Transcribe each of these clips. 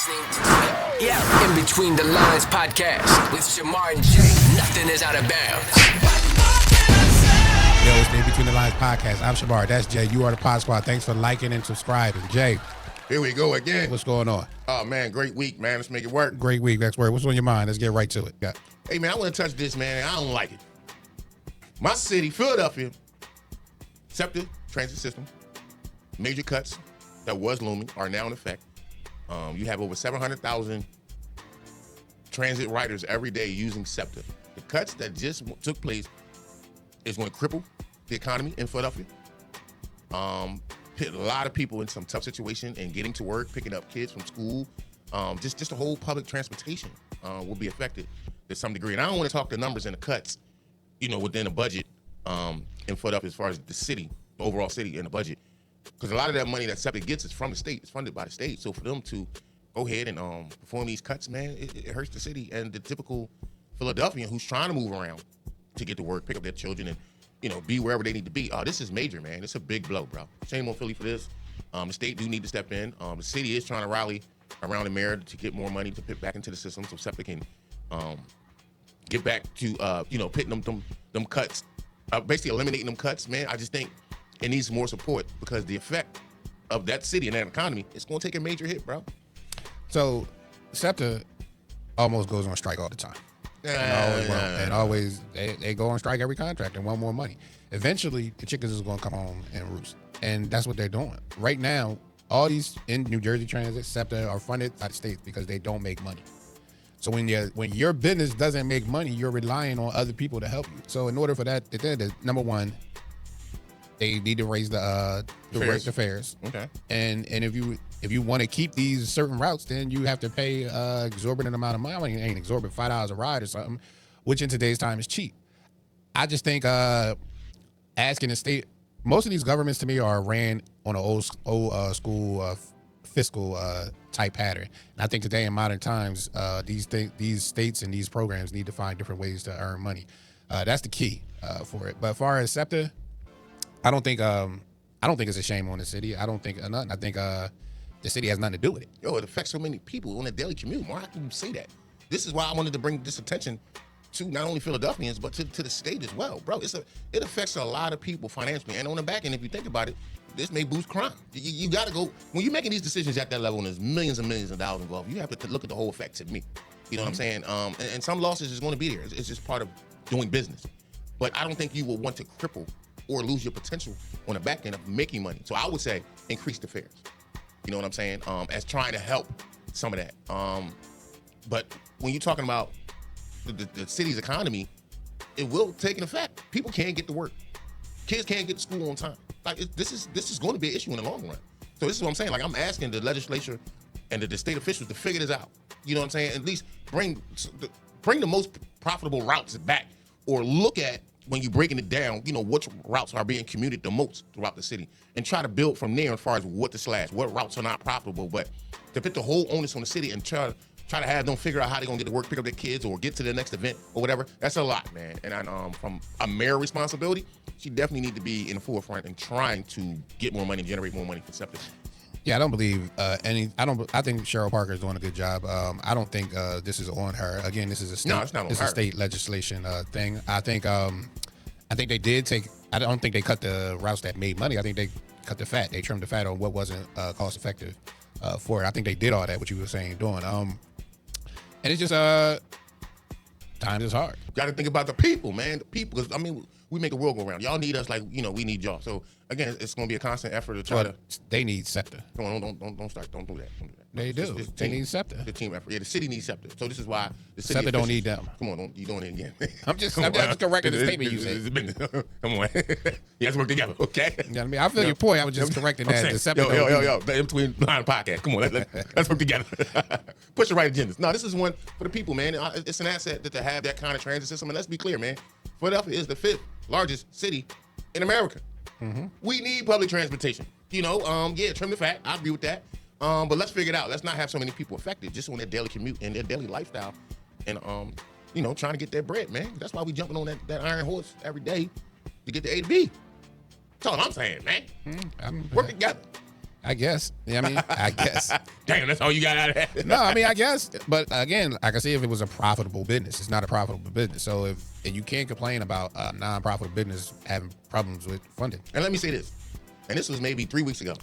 listening to In Between the Lines podcast with Shamar and Jay. Nothing is out of bounds. Yo, it's the In Between the Lines podcast. I'm Shamar. That's Jay. You are the Pod Squad. Thanks for liking and subscribing. Jay, here we go again. what's going on? Oh, man, great week, man. Let's make it work. Great week. That's word. What's on your mind? Let's get right to it. Yeah. Hey, man, I want to touch this, man. I don't like it. My city, Philadelphia, Septa transit system, major cuts that was looming are now in effect. You have over 700,000 transit riders every day using Septa. The cuts that just took place is going to cripple the economy in Philadelphia. Put a lot of people in some tough situation and getting to work, picking up kids from school. Just the whole public transportation will be affected to some degree. And I don't want to talk the numbers and the cuts, within the budget in Philadelphia as far as the city, the overall city and the budget. Because a lot of that money that Septa gets is from the state. It's funded by the state. So for them to go ahead and perform these cuts, man, it hurts the city and the typical Philadelphian who's trying to move around to get to work, pick up their children, and be wherever they need to be. This is major, man. It's a big blow, bro. Shame on Philly for this. The state do need to step in. The city is trying to rally around the mayor to get more money to put back into the system so Septa can get back to pitting them cuts, basically eliminating them cuts, man. I just think it needs more support because the effect of that city and that economy, it's going to take a major hit, bro. So, Septa almost goes on strike all the time. And always they go on strike every contract and want more money. Eventually, the chickens is going to come home and roost. And that's what they're doing. Right now, all these in New Jersey Transit, Septa, are funded by the state because they don't make money. So when your business doesn't make money, you're relying on other people to help you. So in order for that, number one, they need to raise the fares. Okay. And if you want to keep these certain routes, then you have to pay exorbitant amount of money. I mean, it ain't exorbitant, $5 a ride or something, which in today's time is cheap. I just think asking the state, most of these governments to me are ran on an old school fiscal type pattern. And I think today in modern times, these states and these programs need to find different ways to earn money. That's the key for it. But as far as Septa, I don't think it's a shame on the city. I don't think nothing. I think the city has nothing to do with it. Yo, it affects so many people on a daily commute. Why can you say that? This is why I wanted to bring this attention to not only Philadelphians, but to the state as well. Bro, it affects a lot of people financially. And on the back end, if you think about it, this may boost crime. You got to go, when you're making these decisions at that level and there's millions and millions of dollars involved, you have to look at the whole effect to me. You know what I'm saying? And some losses is going to be there. It's just part of doing business. But I don't think you will want to cripple or lose your potential on the back end of making money. So I would say increase the fares. You know what I'm saying? As trying to help some of that. But when you're talking about the city's economy, it will take an effect. People can't get to work. Kids can't get to school on time. Like this is going to be an issue in the long run. So this is what I'm saying. Like I'm asking the legislature and the state officials to figure this out. You know what I'm saying? At least bring the most profitable routes back, or look at, when you're breaking it down, which routes are being commuted the most throughout the city, and try to build from there as far as what routes are not profitable. But to put the whole onus on the city and try to have them figure out how they're gonna get to work, pick up their kids, or get to the next event or whatever, that's a lot, man. And from a mayor responsibility, she definitely need to be in the forefront and trying to get more money, generate more money for Septa. Yeah, I don't believe I think Cheryl Parker is doing a good job. I don't think this is on her. Again, this is a state. No, it's not on her. It's a state legislation thing. I think they did take. I don't think they cut the routes that made money. I think they cut the fat. They trimmed the fat on what wasn't cost effective for it. I think they did all that, what you were saying, doing. And it's just times is hard. Got to think about the people, man. The people, because we make the world go round. Y'all need us like we need y'all. So again, it's going to be a constant effort to try to. They need Septa. Don't start. Don't do that. They do. They need Septa. The team effort. Yeah, the city needs Septa. So this is why the city Septa don't need them. Come on, you doing it again? I'm just correcting the statement you said. Come on, let's work together, okay? You know what I mean? I feel your point. I was just correcting that. Saying, the Septa yo, the In Between Line podcast. Come on, let's work together. Push the right agendas. No, this is one for the people, man. It's an asset to have that kind of transit system. And let's be clear, man. Philadelphia is the 5th largest city in America. Mm-hmm. We need public transportation. Trim the fat. I agree with that. But let's figure it out. Let's not have so many people affected just on their daily commute and their daily lifestyle, and trying to get their bread, man. That's why we jumping on that iron horse every day to get the A to B. That's all I'm saying, man. Work together. I guess. Yeah, I mean, I guess. Damn, that's all you got out of that. No, I mean, I guess. But again, like I say, if it was a profitable business, it's not a profitable business. So if and you can't complain about a non-profitable business having problems with funding. And let me say this, and this was maybe 3 weeks ago.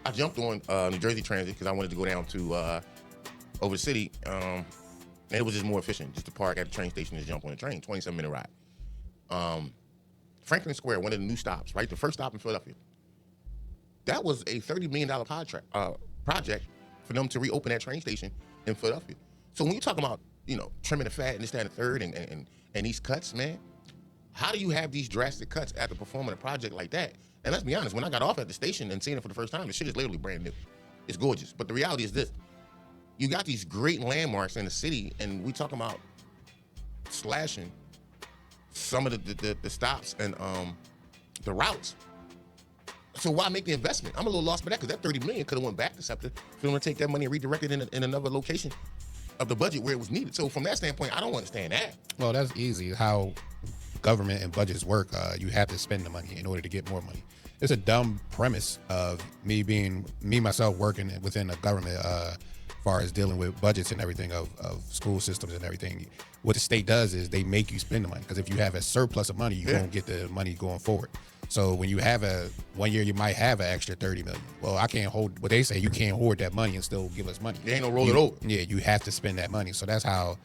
I jumped on New Jersey Transit because I wanted to go down to over the city, and it was just more efficient just to park at the train station and jump on the train, 27-minute ride. Franklin Square, one of the new stops, right? The first stop in Philadelphia. That was a $30 million project for them to reopen that train station in Philadelphia. So when you talk about, trimming the fat and this, that, and the third and these cuts, man, how do you have these drastic cuts after performing a project like that? And let's be honest, when I got off at the station and seeing it for the first time, the shit is literally brand new. It's gorgeous. But the reality is this. You got these great landmarks in the city, and we talking about slashing some of the stops and the routes. So why make the investment? I'm a little lost by that because that $30 million could have went back to Septa for them to take that money and redirect it in another location of the budget where it was needed. So from that standpoint, I don't understand that. Well, that's easy. How government and budgets work, you have to spend the money in order to get more money. It's a dumb premise of me myself working within the government as far as dealing with budgets and everything of school systems and everything. What the state does is they make you spend the money because if you have a surplus of money, you won't get the money going forward. So when you have one year, you might have an extra $30 million. Well, I can't hold what they say. You can't hoard that money and still give us money. There ain't no roll it over. Yeah, you have to spend that money. So that's how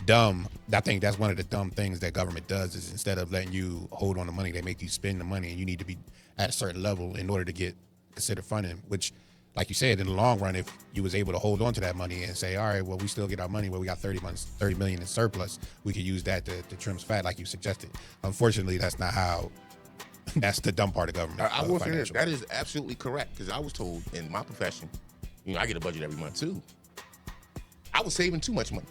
dumb. I think that's one of the dumb things that government does is instead of letting you hold on the money, they make you spend the money, and you need to be at a certain level in order to get considered funding. Which, like you said, in the long run, if you was able to hold on to that money and say, all right, well, we still get our money, well, we got $30 million in surplus, we could use that to trim fat, like you suggested. Unfortunately, that's not how. That's the dumb part of government. I will say this. That is absolutely correct because I was told in my profession, I get a budget every month too. I was saving too much money,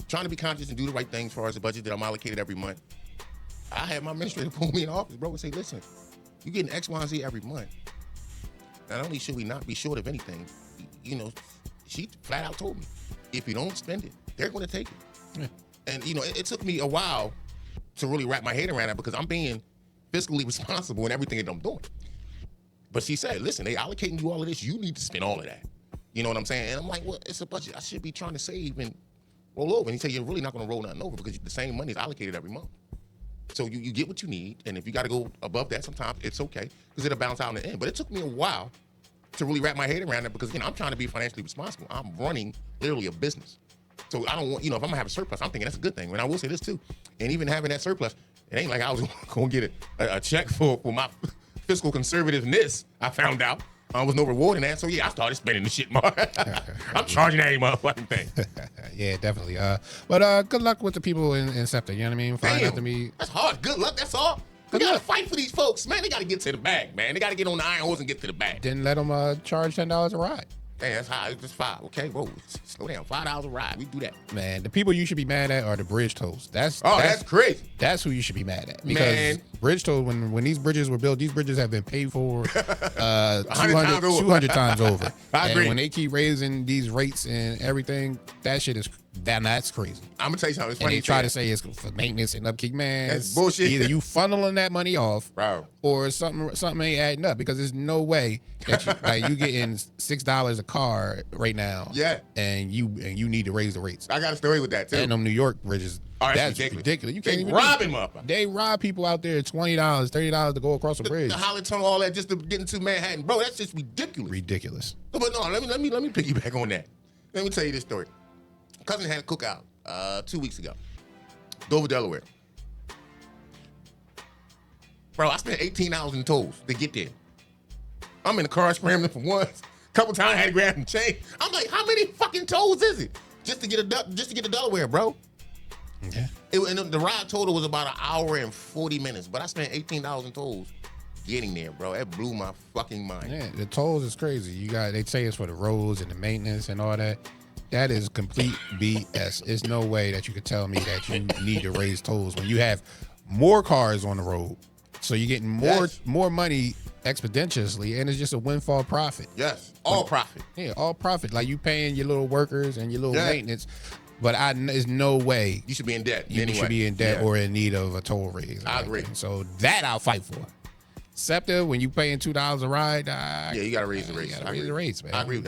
trying to be conscious and do the right thing as far as the budget that I'm allocated every month. I had my administrator pull me in the office, bro, and say, listen, you're getting X, Y, and Z every month. Not only should we not be short of anything, she flat out told me, if you don't spend it, they're going to take it. Yeah. And, it took me a while to really wrap my head around that because I'm being fiscally responsible in everything that I'm doing. But she said, listen, they allocating you all of this. You need to spend all of that. You know what I'm saying? And I'm like, well, it's a budget. I should be trying to save and roll over. And he said, you're really not going to roll nothing over because the same money is allocated every month. So you get what you need. And if you got to go above that sometimes, it's okay because it'll balance out in the end. But it took me a while to really wrap my head around it because, I'm trying to be financially responsible. I'm running literally a business. So I don't want, if I'm going to have a surplus, I'm thinking that's a good thing. And I will say this too. And even having that surplus, it ain't like I was going to get a check for my fiscal conservativeness, I found out. There was no reward in that. So, yeah, I started spending the shit more. I'm charging that motherfucking thing. Yeah, definitely. But good luck with the people in Septa, you know what I mean? Find out to me. That's hard. Good luck, that's all. We got to fight for these folks, man. They got to get to the bag, man. They got to get on the iron horse and get to the bag. Didn't let them charge $10 a ride. Hey, that's high. It's just $5. Okay, whoa, slow down. $5 a ride. We do that. Man, the people you should be mad at are the bridge tolls. That's crazy. That's who you should be mad at. Because bridge tolls, when these bridges were built, these bridges have been paid for 200 times over. I agree. And when they keep raising these rates and everything, that's crazy. I'm gonna tell you something. It's and funny they try to say it's for maintenance and upkeep. Man, that's bullshit. Either you funneling that money off, bro, or something ain't adding up because there's no way that you getting $6 a car right now. Yeah, and you need to raise the rates. I got a story with that too. And them New York bridges. That's ridiculous. You can't even robbing motherfuckers. They rob people out there $20, $30 to go across a bridge. The Holland Tunnel, all that just to get into Manhattan, bro. That's just ridiculous. Ridiculous. But no, let me piggyback on that. Let me tell you this story. Cousin had a cookout 2 weeks ago, Dover, Delaware. Bro, I spent $18 in tolls to get there. I'm in the car scrambling for once. Couple times I had to grab some change. I'm like, how many fucking tolls is it just to get to Delaware, bro? Yeah. And the ride total was about 1 hour and 40 minutes, but I spent $18 in tolls getting there, bro. That blew my fucking mind. Yeah, the tolls is crazy. They say it's for the roads and the maintenance and all that. That is complete BS. There's no way that you could tell me that you need to raise tolls when you have more cars on the road. So you're getting more money exponentially, and it's just a windfall profit. Yes, all profit. Yeah, all profit. Like you paying your little workers and your little maintenance. But there's no way you should be in debt. You should be in debt or in need of a toll raise. I agree. So that I'll fight for. Septa, when you paying $2 a ride, Yeah, you got to raise the rates. You got to raise the rates, man. I agree with that.